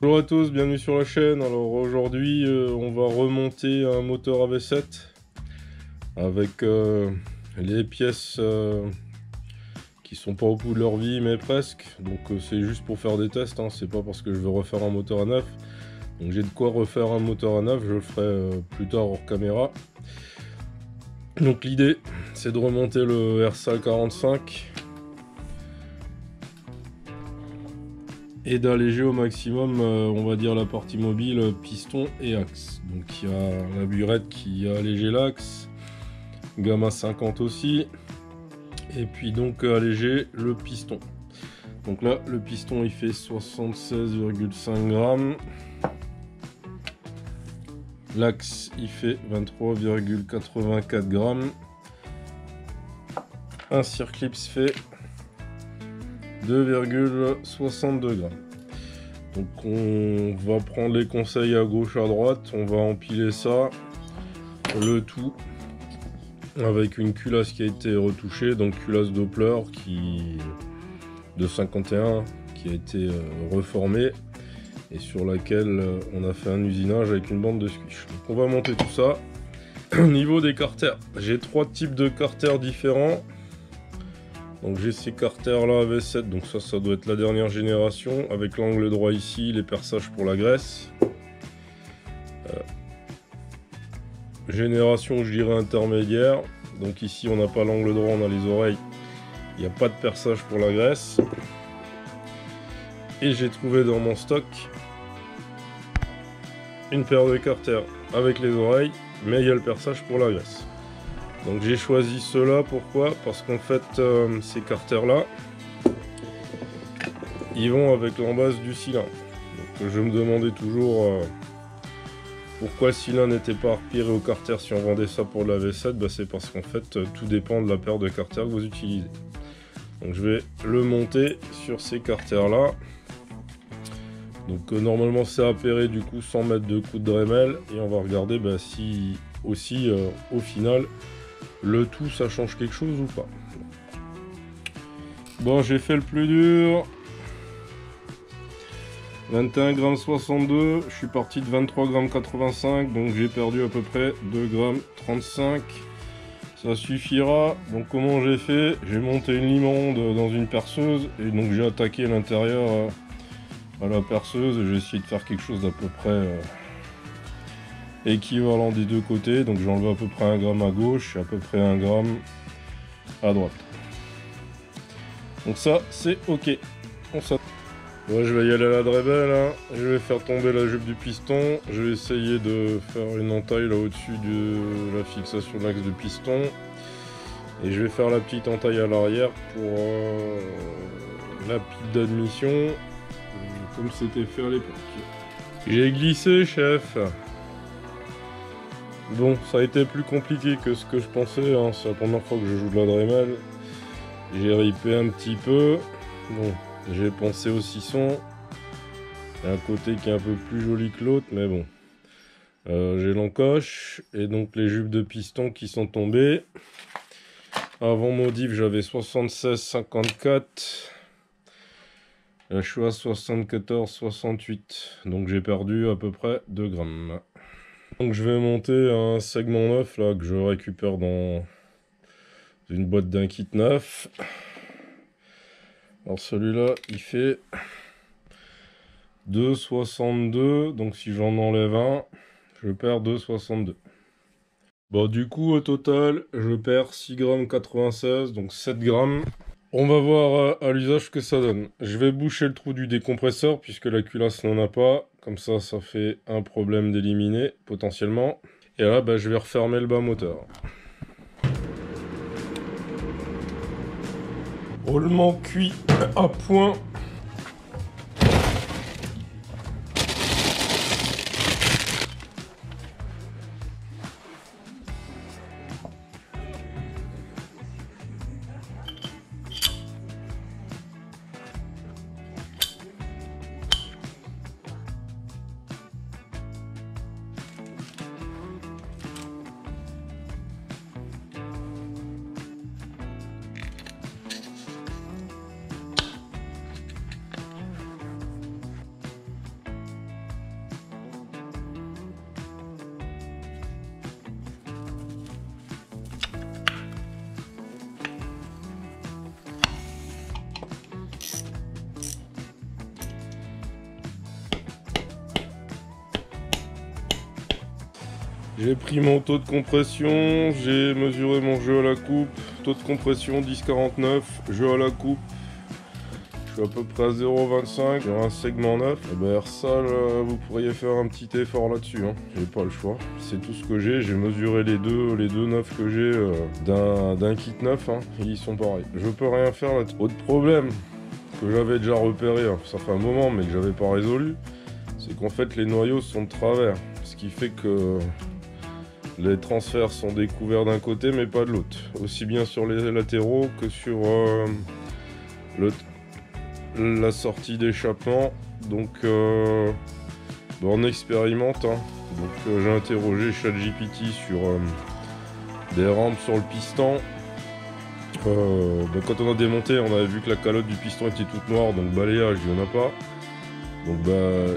Bonjour à tous, bienvenue sur la chaîne. Alors aujourd'hui on va remonter un moteur AV7 avec les pièces qui sont pas au bout de leur vie mais presque. Donc c'est juste pour faire des tests, hein. C'est pas parce que je veux refaire un moteur à neuf. Donc j'ai de quoi refaire un moteur à neuf, je le ferai plus tard hors caméra. Donc l'idée c'est de remonter le RSAL 45 et d'alléger au maximum, on va dire, la partie mobile, piston et axe. Donc il y a la burette qui a allégé l'axe, Gamma 50 aussi, et puis donc alléger le piston. Donc là le piston il fait 76,5 grammes, l'axe il fait 23,84 grammes, un circlips fait 2,62 grammes. Donc on va prendre les conseils à gauche à droite, on va empiler ça, le tout avec une culasse qui a été retouchée, donc culasse Doppler de 51 qui a été reformée et sur laquelle on a fait un usinage avec une bande de squish. Donc on va monter tout ça. Au niveau des carters, j'ai 3 types de carters différents. Donc j'ai ces carters là AV7, donc ça doit être la dernière génération, avec l'angle droit ici, les perçages pour la graisse. Génération je dirais intermédiaire, donc ici on n'a pas l'angle droit, on a les oreilles, il n'y a pas de perçage pour la graisse. Et j'ai trouvé dans mon stock une paire de carters avec les oreilles, mais il y a le perçage pour la graisse. Donc j'ai choisi ceux-là, pourquoi? Parce qu'en fait ces carters là ils vont avec l'embase du cylindre. Donc je me demandais toujours pourquoi le cylindre n'était pas repiré au carter si on vendait ça pour la V7. Bah, c'est parce qu'en fait tout dépend de la paire de carters que vous utilisez. Donc je vais le monter sur ces carters là. Donc normalement c'est appairé du coup 100 mètres de coup de Dremel, et on va regarder si aussi au final le tout ça change quelque chose ou pas. Bon, j'ai fait le plus dur, 21,62 g, je suis parti de 23,85 g, donc j'ai perdu à peu près 2,35 g. Ça suffira. Donc comment j'ai fait? J'ai monté une limonde dans une perceuse et donc j'ai attaqué l'intérieur à la perceuse et j'ai essayé de faire quelque chose d'à peu près équivalent des deux côtés. Donc j'ai enlevé à peu près 1 gramme à gauche et à peu près 1 gramme à droite. Donc ça c'est ok. Bon, je vais y aller à la Dremel, hein. Je vais faire tomber la jupe du piston. Je vais essayer de faire une entaille là au-dessus de la fixation de l'axe de piston. Et je vais faire la petite entaille à l'arrière pour la pipe d'admission, comme c'était fait à l'époque. J'ai glissé, chef. Bon, ça a été plus compliqué que ce que je pensais, hein. C'est la première fois que je joue de la Dremel. J'ai ripé un petit peu. Bon, j'ai pensé au sisson. Il y a un côté qui est un peu plus joli que l'autre, mais bon. J'ai l'encoche et donc les jupes de piston qui sont tombées. Avant modif, j'avais 76,54. Là, je suis à 74,68. Donc j'ai perdu à peu près 2 grammes. Donc je vais monter un segment neuf là que je récupère dans une boîte d'un kit neuf. Alors celui-là il fait 2,62, donc si j'en enlève un, je perds 2,62. Bon, du coup au total je perds 6,96 g, donc 7 grammes. On va voir à l'usage ce que ça donne. Je vais boucher le trou du décompresseur puisque la culasse n'en a pas. Comme ça fait un problème d'éliminer potentiellement. Et là je vais refermer le bas moteur. Roulement cuit à point. J'ai pris mon taux de compression, j'ai mesuré mon jeu à la coupe, taux de compression 10,49, jeu à la coupe, je suis à peu près à 0,25 sur un segment 9. Et ben Ersal, vous pourriez faire un petit effort là-dessus, hein. J'ai pas le choix, c'est tout ce que j'ai mesuré les deux neufs que j'ai d'un kit neuf, hein. Ils sont pareils. Je peux rien faire là-dessus. Autre problème que j'avais déjà repéré, hein, ça fait un moment mais que j'avais pas résolu, c'est qu'en fait les noyaux sont de travers, ce qui fait que les transferts sont découverts d'un côté mais pas de l'autre, aussi bien sur les latéraux que sur la sortie d'échappement. Donc on expérimente, hein. Donc j'ai interrogé ChatGPT sur des rampes sur le piston. Quand on a démonté, on avait vu que la calotte du piston était toute noire, donc balayage il n'y en a pas. Donc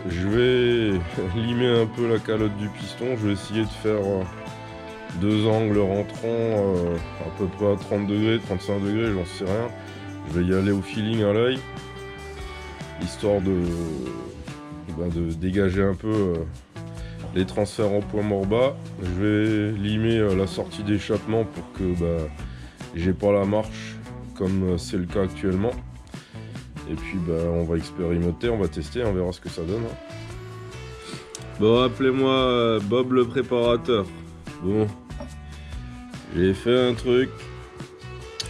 je vais limer un peu la calotte du piston. Je vais essayer de faire deux angles rentrants à peu près à 30 degrés, 35 degrés, j'en sais rien. Je vais y aller au feeling à l'œil, histoire de dégager un peu les transferts en point mort bas. Je vais limer la sortie d'échappement pour que j'ai pas la marche comme c'est le cas actuellement. Et puis on va expérimenter, on va tester, on verra ce que ça donne, hein. Bon, appelez-moi Bob le préparateur. Bon, j'ai fait un truc,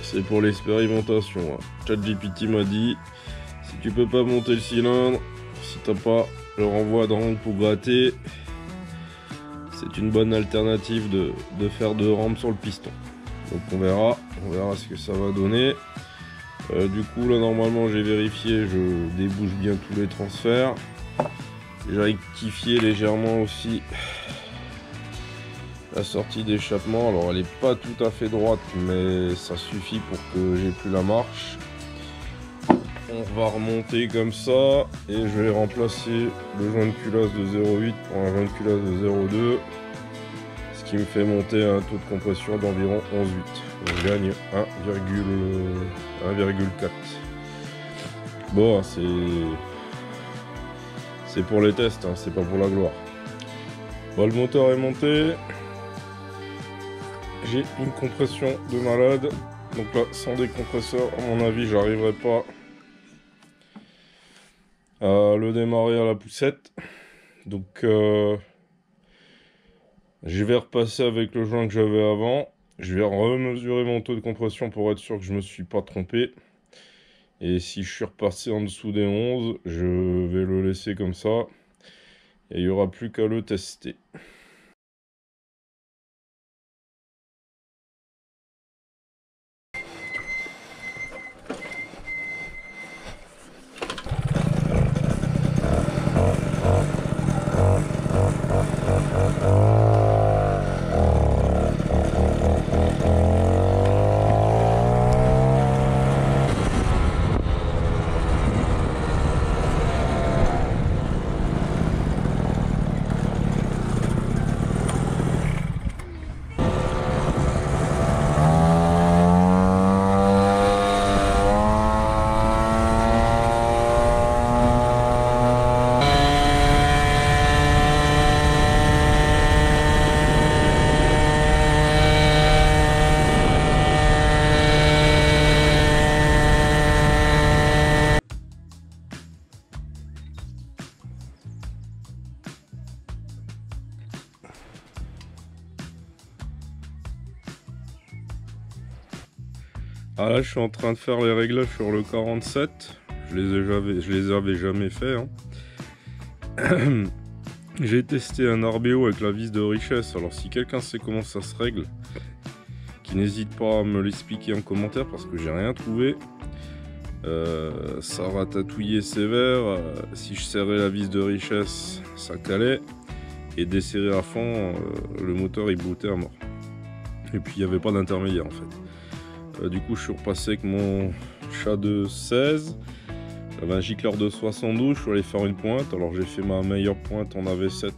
c'est pour l'expérimentation, hein. ChatGPT m'a dit, si tu peux pas monter le cylindre, si t'as pas le renvoi d'angle pour gratter, c'est une bonne alternative de faire deux rampes sur le piston. Donc on verra ce que ça va donner. Du coup là normalement j'ai vérifié, je débouche bien tous les transferts. J'ai rectifié légèrement aussi la sortie d'échappement. Alors elle est pas tout à fait droite mais ça suffit pour que j'ai plus la marche. On va remonter comme ça et je vais remplacer le joint de culasse de 0,8 pour un joint de culasse de 0,2, ce qui me fait monter un taux de compression d'environ 11,8. Je gagne 1,4. Bon, c'est pour les tests, hein, c'est pas pour la gloire. Bon, le moteur est monté. J'ai une compression de malade. Donc là, sans décompresseur, à mon avis, j'arriverai pas à le démarrer à la poussette. Donc je vais repasser avec le joint que j'avais avant. Je vais remesurer mon taux de compression pour être sûr que je me suis pas trompé. Et si je suis repassé en dessous des 11, je vais le laisser comme ça. Et il n'y aura plus qu'à le tester. Ah là, je suis en train de faire les réglages sur le 47. Je les avais jamais fait, hein. J'ai testé un RBO avec la vis de richesse. Alors si quelqu'un sait comment ça se règle, qui n'hésite pas à me l'expliquer en commentaire parce que j'ai rien trouvé. Ça ratatouillait sévère. Si je serrais la vis de richesse, ça calait. Et desserrer à fond, le moteur il boutait à mort. Et puis il n'y avait pas d'intermédiaire en fait. Du coup je suis repassé avec mon chat de 16. J'avais un gicleur de 72, je suis allé faire une pointe. Alors j'ai fait ma meilleure pointe en AV7,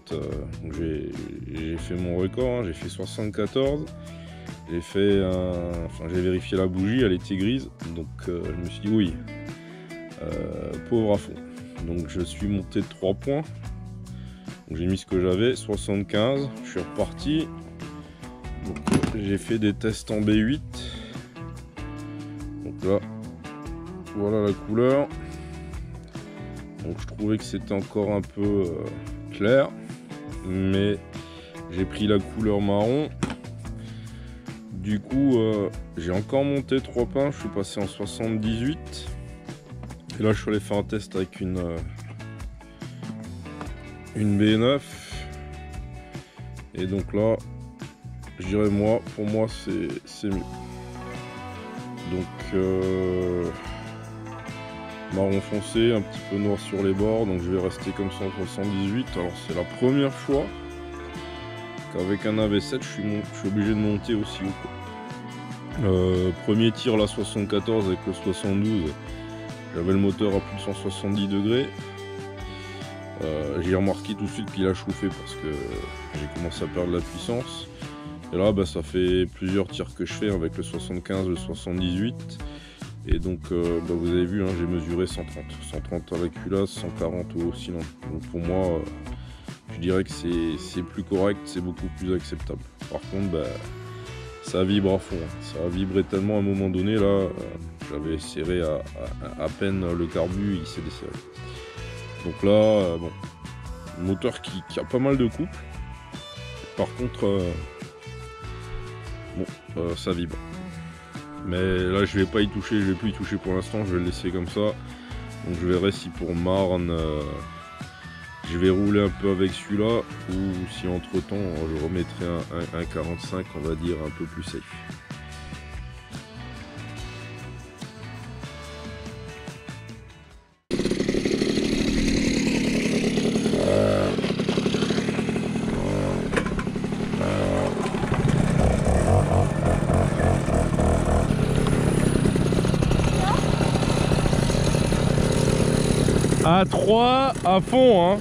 donc j'ai fait mon record, hein. J'ai fait 74. J'ai vérifié la bougie, elle était grise, donc je me suis dit oui, pauvre à fond. Donc je suis monté de 3 points. J'ai mis ce que j'avais, 75, je suis reparti. J'ai fait des tests en B8. Donc là, voilà la couleur. Donc je trouvais que c'était encore un peu clair, mais j'ai pris la couleur marron. Du coup, j'ai encore monté 3 pins, je suis passé en 78. Et là, je suis allé faire un test avec une B9. Et donc là, je dirais pour moi, c'est mieux. Donc, marron foncé, un petit peu noir sur les bords, donc je vais rester comme ça en 78. Alors, c'est la première fois qu'avec un AV7, je suis obligé de monter aussi haut. Premier tir, la 74 avec le 72. J'avais le moteur à plus de 170 degrés. J'ai remarqué tout de suite qu'il a chauffé parce que j'ai commencé à perdre la puissance. Et là, ça fait plusieurs tirs que je fais avec le 75, le 78. Et donc, vous avez vu, j'ai mesuré 130. 130 à la culasse, 140 au cylindre. Donc pour moi, je dirais que c'est plus correct, c'est beaucoup plus acceptable. Par contre, ça vibre à fond. Ça a vibré tellement à un moment donné, là, j'avais serré à peine le carbu, il s'est desserré. Donc là, moteur qui a pas mal de couple. Par contre, ça vibre. Mais là, je vais pas y toucher, je vais plus y toucher pour l'instant, je vais le laisser comme ça. Donc je verrai si pour Marne, je vais rouler un peu avec celui-là, ou si entre temps, je remettrai un 45, on va dire, un peu plus safe. À 3 à fond, hein.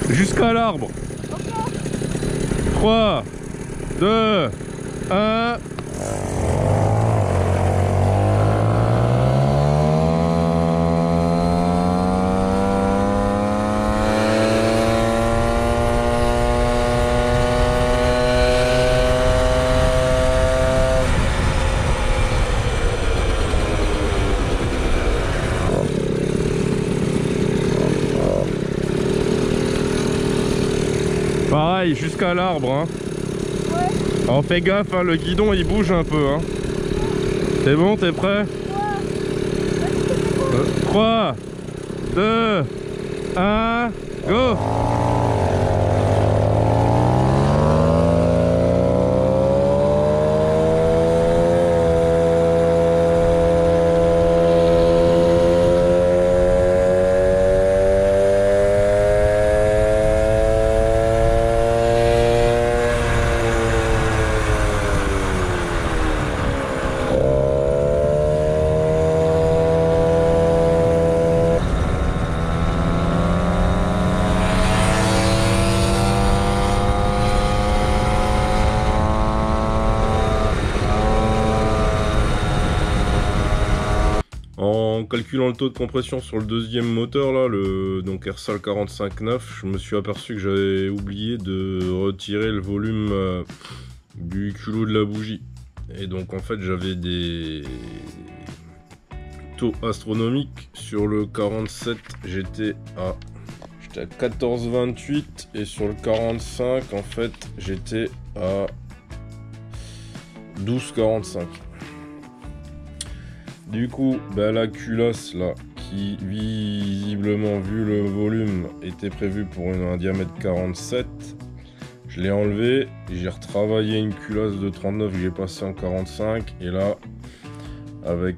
Jusqu'à l'arbre. 3, 2, 1. Pareil, jusqu'à l'arbre, hein. Ouais. Alors fais gaffe, hein, le guidon il bouge un peu, hein. C'est bon, t'es prêt? Ouais. 3, 2, 1, go! En calculant le taux de compression sur le deuxième moteur, là, donc Ersal 45.9, je me suis aperçu que j'avais oublié de retirer le volume du culot de la bougie. Et donc en fait j'avais des taux astronomiques. Sur le 47 j'étais à 14,28 et sur le 45 en fait j'étais à 12,45. Du coup, la culasse là, qui visiblement, vu le volume, était prévue pour un diamètre 47, je l'ai enlevé, j'ai retravaillé une culasse de 39 que j'ai passé en 45, et là, avec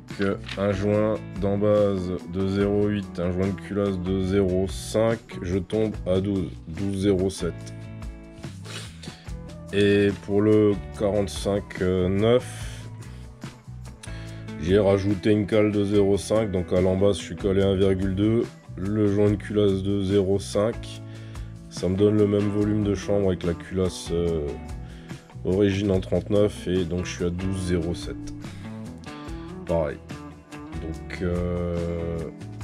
un joint d'embase de 0,8, un joint de culasse de 0,5, je tombe à 12,07. Et pour le 45.9, j'ai rajouté une cale de 0,5, donc à l'embase je suis collé 1,2, le joint de culasse de 0,5, ça me donne le même volume de chambre avec la culasse origine en 39, et donc je suis à 12,07. Pareil. Donc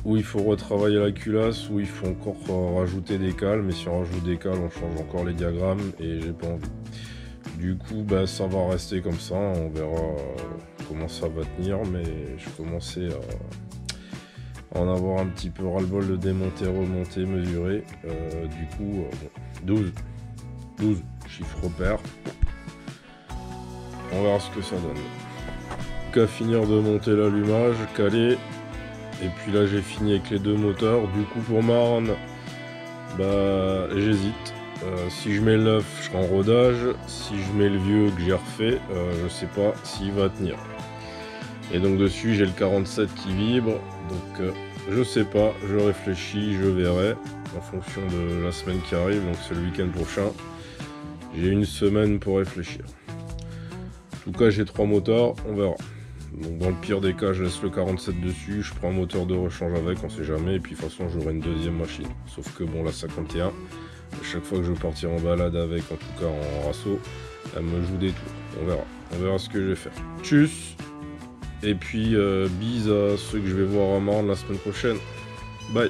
où il faut retravailler la culasse, où il faut encore rajouter des cales, mais si on rajoute des cales, on change encore les diagrammes et j'ai pas envie. Du coup, bah, ça va rester comme ça, on verra comment ça va tenir, mais je commençais à en avoir un petit peu ras-le-bol de démonter, remonter, mesurer. Du coup, bon, 12, chiffre repère. On verra ce que ça donne. Qu'à finir de monter l'allumage, caler. Et puis là j'ai fini avec les deux moteurs. Du coup pour Marne, bah j'hésite. Si je mets le neuf, je serai en rodage. Si je mets le vieux que j'ai refait, je sais pas s'il va tenir. Et donc dessus j'ai le 47 qui vibre. Donc je sais pas, je réfléchis, je verrai. En fonction de la semaine qui arrive, donc c'est le week-end prochain. J'ai une semaine pour réfléchir. En tout cas j'ai 3 moteurs, on verra. Donc dans le pire des cas, je laisse le 47 dessus, je prends un moteur de rechange avec, on sait jamais, et puis de toute façon j'aurai une deuxième machine. Sauf que bon, la 51, à chaque fois que je vais partir en balade avec, en tout cas en rasso, elle me joue des tours. On verra ce que je vais faire. Tchuss. Et puis bise à ceux que je vais voir à Marne la semaine prochaine. Bye.